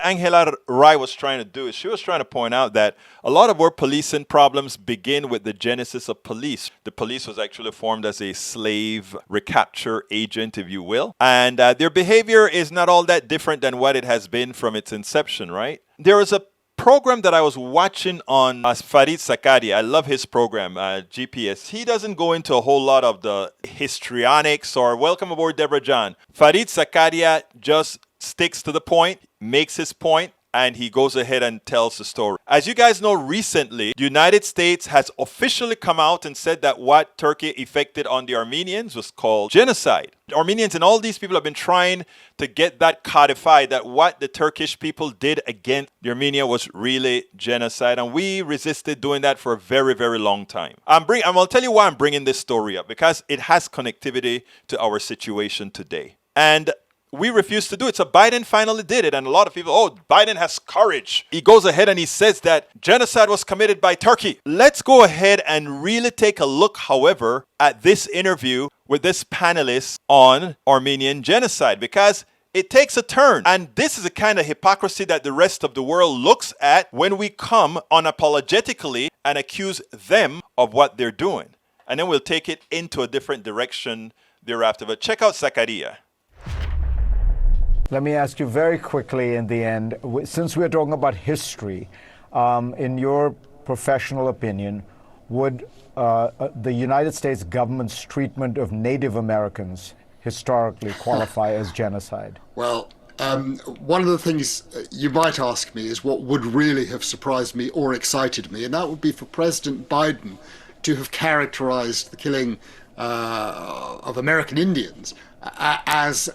Angela Rai was trying to do is she was trying to point out that a lot of our policing problems begin with the genesis of police. The police was actually formed as a slave recapture agent, if you will. And their behavior is not all that different than what it has been from its inception, right? There was a program that I was watching on Farid Zakaria. I love his program, GPS. He doesn't go into a whole lot of the histrionics or welcome aboard Deborah John. Farid Zakaria just sticks to the point, makes his point, and he goes ahead and tells the story. As you guys know, recently, the United States has officially come out and said that what Turkey effected on the Armenians was called genocide. The Armenians and all these people have been trying to get that codified, that what the Turkish people did against the Armenia was really genocide. And we resisted doing that for a very, very long time. I'm going to tell you why I'm bringing this story up, because it has connectivity to our situation today. And we refused to do it. So Biden finally did it. And a lot of people, oh, Biden has courage. He goes ahead and he says that genocide was committed by Turkey. Let's go ahead and really take a look, however, at this interview with this panelist on Armenian genocide, because it takes a turn. And this is a kind of hypocrisy that the rest of the world looks at when we come unapologetically and accuse them of what they're doing. And then we'll take it into a different direction thereafter. But check out Zakaria. Let me ask you very quickly in the end, since we're talking about history, in your professional opinion, would the United States government's treatment of Native Americans historically qualify as genocide? Well, one of the things you might ask me is what would really have surprised me or excited me, and that would be for President Biden to have characterized the killing of American Indians as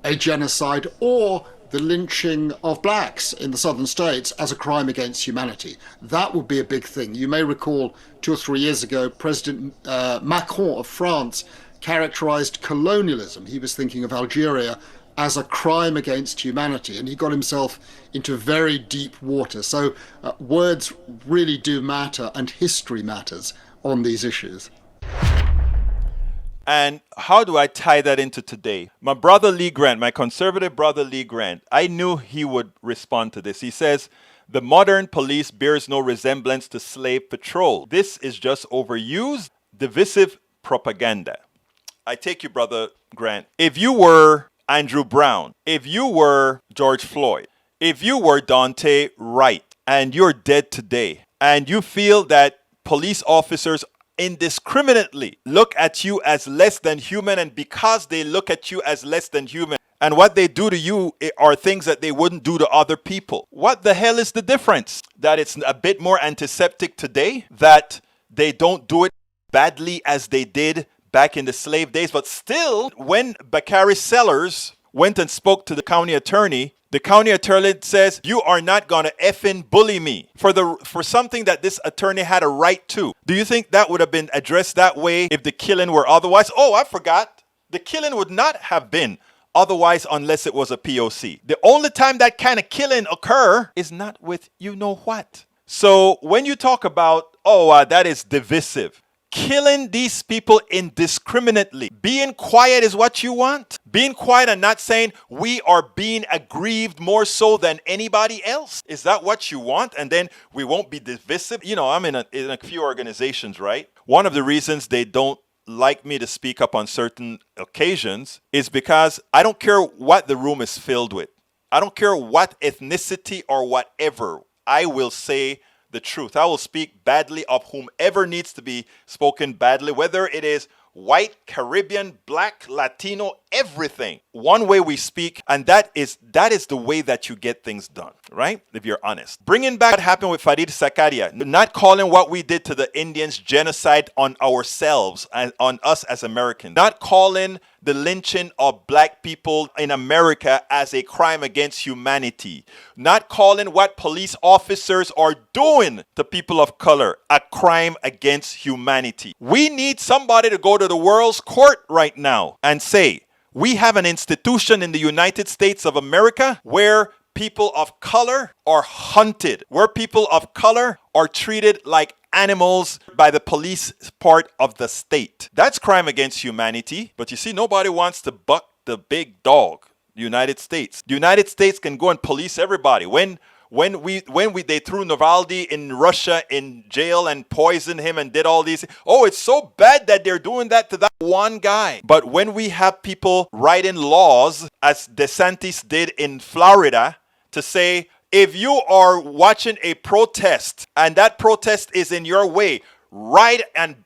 a genocide, or the lynching of blacks in the southern states as a crime against humanity. That would be a big thing. You may recall 2 or 3 years ago, President Macron of France characterized colonialism. He was thinking of Algeria as a crime against humanity, and he got himself into very deep water. So words really do matter, and history matters on these issues. And how do I tie that into today? My brother Lee Grant, my conservative brother Lee Grant, I knew he would respond to this. He says, the modern police bears no resemblance to slave patrol. This is just overused, divisive propaganda. I take you, brother Grant. If you were Andrew Brown, if you were George Floyd, if you were Dante Wright, and you're dead today, and you feel that police officers indiscriminately look at you as less than human, and because they look at you as less than human, and what they do to you are things that they wouldn't do to other people. What the hell is the difference? That it's a bit more antiseptic today, that they don't do it badly as they did back in the slave days. But still, when Bakari Sellers went and spoke to the county attorney says, you are not going to effing bully me for something that this attorney had a right to. Do you think that would have been addressed that way if the killing were otherwise? Oh, I forgot. The killing would not have been otherwise unless it was a POC. The only time that kind of killing occur is not with you know what. So when you talk about, that is divisive. Killing these people indiscriminately. Being quiet is what you want. Being quiet and not saying we are being aggrieved more so than anybody else. Is that what you want? And then we won't be divisive. You know, I'm in a few organizations, right? One of the reasons they don't like me to speak up on certain occasions is because I don't care what the room is filled with. I don't care what ethnicity or whatever. I will say the truth. I will speak badly of whomever needs to be spoken badly, whether it is white, Caribbean, black, Latino, everything. One way we speak, and that is the way that you get things done, right? If you're honest. Bringing back what happened with Farid Zakaria, not calling what we did to the Indians genocide on ourselves and on us as Americans. Not calling the lynching of black people in America as a crime against humanity. Not calling what police officers are doing to people of color a crime against humanity. We need somebody to go to the world's court right now and say, we have an institution in the United States of America where people of color are hunted, where people of color are treated like animals by the police part of the state. That's crime against humanity. But you see, nobody wants to buck the big dog. the United States. The United States can go and police everybody. When they threw Navalny in Russia in jail and poisoned him and did all these, oh, it's so bad that they're doing that to that one guy. But when we have people writing laws, as DeSantis did in Florida, to say, if you are watching a protest and that protest is in your way, right, and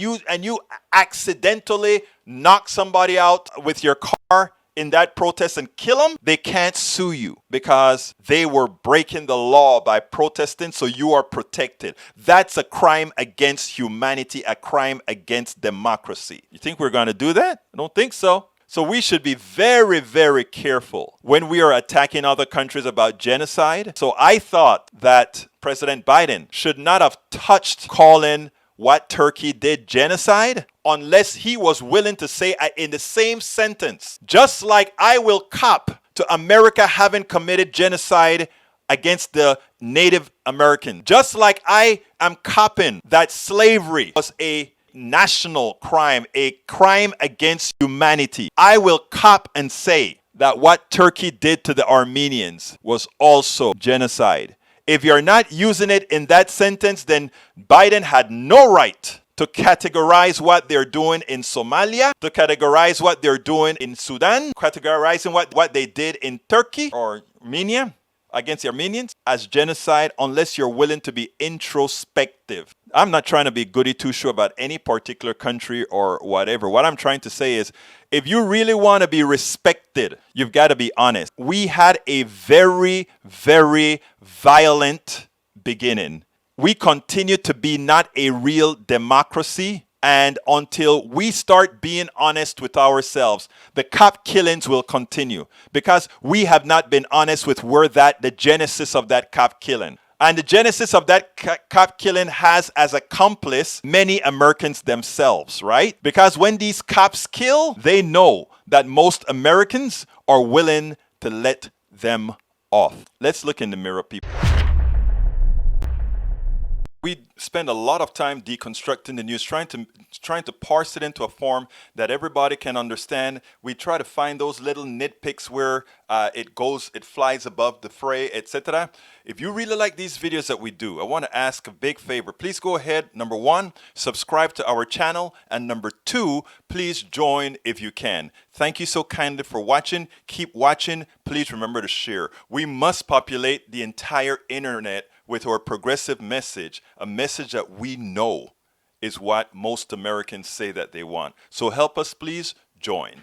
you accidentally knock somebody out with your car in that protest and kill them, they can't sue you because they were breaking the law by protesting, so you are protected. That's a crime against humanity, a crime against democracy. You think we're going to do that? I don't think so. So we should be very, very careful when we are attacking other countries about genocide. So I thought that President Biden should not have touched calling what Turkey did genocide unless he was willing to say in the same sentence, just like I will cop to America having committed genocide against the Native Americans, just like I am copping that slavery was a national crime, a crime against humanity. I will cop and say that what Turkey did to the Armenians was also genocide. If you're not using it in that sentence, then Biden had no right to categorize what they're doing in Somalia, to categorize what they're doing in Sudan, categorizing what they did in Turkey or Armenia against the Armenians as genocide unless you're willing to be introspective. I'm not trying to be goody two-shoe about any particular country or whatever. What I'm trying to say is, if you really want to be respected, you've got to be honest. We had a very, very violent beginning. We continue to be not a real democracy. And until we start being honest with ourselves, the cop killings will continue because we have not been honest with the genesis of that cop killing. And the genesis of that cop killing has as accomplice many Americans themselves, right? Because when these cops kill, they know that most Americans are willing to let them off. Let's look in the mirror, people. We spend a lot of time deconstructing the news, trying to parse it into a form that everybody can understand. We try to find those little nitpicks where it flies above the fray, etc. If you really like these videos that we do, I want to ask a big favor. Please go ahead. Number one, subscribe to our channel. And number two, please join if you can. Thank you so kindly for watching. Keep watching. Please remember to share. We must populate the entire internet with our progressive message, a message that we know is what most Americans say that they want. So help us, please join.